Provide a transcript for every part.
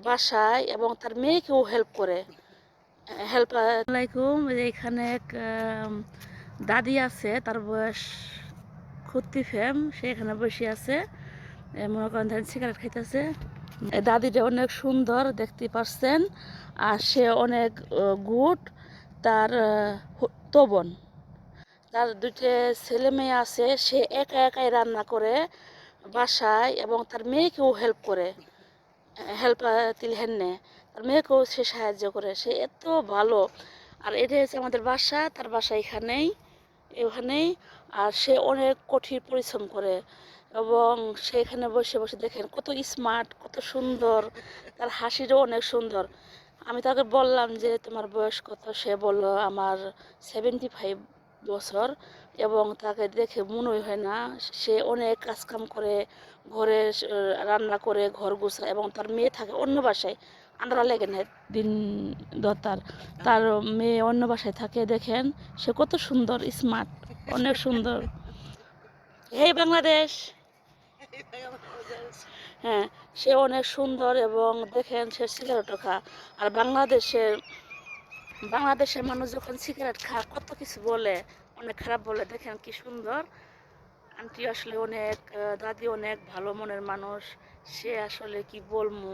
বাসায় এবং তার মেয়েকেও হেল্প করে। আসসালামাইকুম। এখানে এক দাদি আছে, তার বয়স 45, সে এখানে বসে আছে, মনে করেন সিগারেট খাইতেছে। দাদিটা অনেক সুন্দর দেখতে পাচ্ছেন, আর সে অনেক গুড। তার তবন তার দুটো ছেলে মেয়ে আছে, সে একা একাই রান্না করে বাসায় এবং তার মেয়েকেও হেল্প করে। তিলহেন্নে তার মেয়েকেও সে সাহায্য করে, সে এত ভালো। আর এটা হচ্ছে আমাদের বাসা, তার বাসা এখানেই। আর সে অনেক কঠিন পরিশ্রম করে এবং সে এখানে বসে বসে দেখেন কত স্মার্ট, কত সুন্দর, তার হাসিটাও অনেক সুন্দর। আমি তাকে বললাম যে তোমার বয়স কত, সে বলল আমার 75 বছর। এবং তাকে দেখে মনেই হয় না, সে অনেক কাজকাম করে, ঘরে রান্না করে, ঘর গোছায় এবং তার মেয়ে থাকে অন্য বাসায়। আন্দ্রা লেগে নেয় দিন দতার, তার মেয়ে অন্য বাসায় থাকে। দেখেন সে কত সুন্দর, স্মার্ট, অনেক সুন্দর। হেই বাংলাদেশ। হ্যাঁ, সে অনেক সুন্দর এবং দেখেন সে সিগারেটও খা। আর বাংলাদেশের মানুষ যখন সিগারেট খায় কত কিছু বলে, অনেক খারাপ বলে। দেখেন কি সুন্দর আন্টি, আসলে অনেক দাদি অনেক ভালো মনের মানুষ। সে আসলে কি বলবো,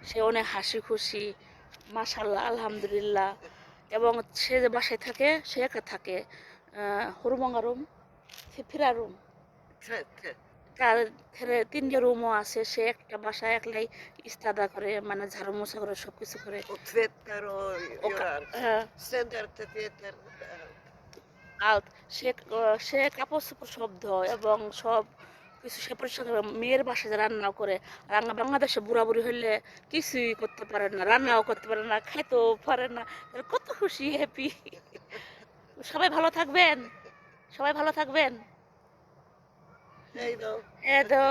সে অনেক হাসি খুশি, মাশাল্লাহ, আলহামদুলিল্লাহ। এবং সে যে বাসায় থাকে, সে একা থাকে। হুরুমঙ্গারুম ফিরারুম, তার 3টে রুমও আছে। সে একটা বাসায় একলাই ইস্তাদা করে, মানে ঝাড়ু মোছা করে, সবকিছু করে। হ্যাঁ, আউট সে কাপড় চোপড় সব ধোয় এবং সব কিছু সে পরিষ্কার করে। মেয়ের বাসায় রান্না করে। বাংলাদেশে বুড়া বুড়ি হইলে কিছুই করতে পারে না, রান্নাও করতে পারে না, খাইতেও পারে না। কত খুশি, হ্যাপি। সবাই ভালো থাকবেন, সবাই ভালো থাকবেন। এই তো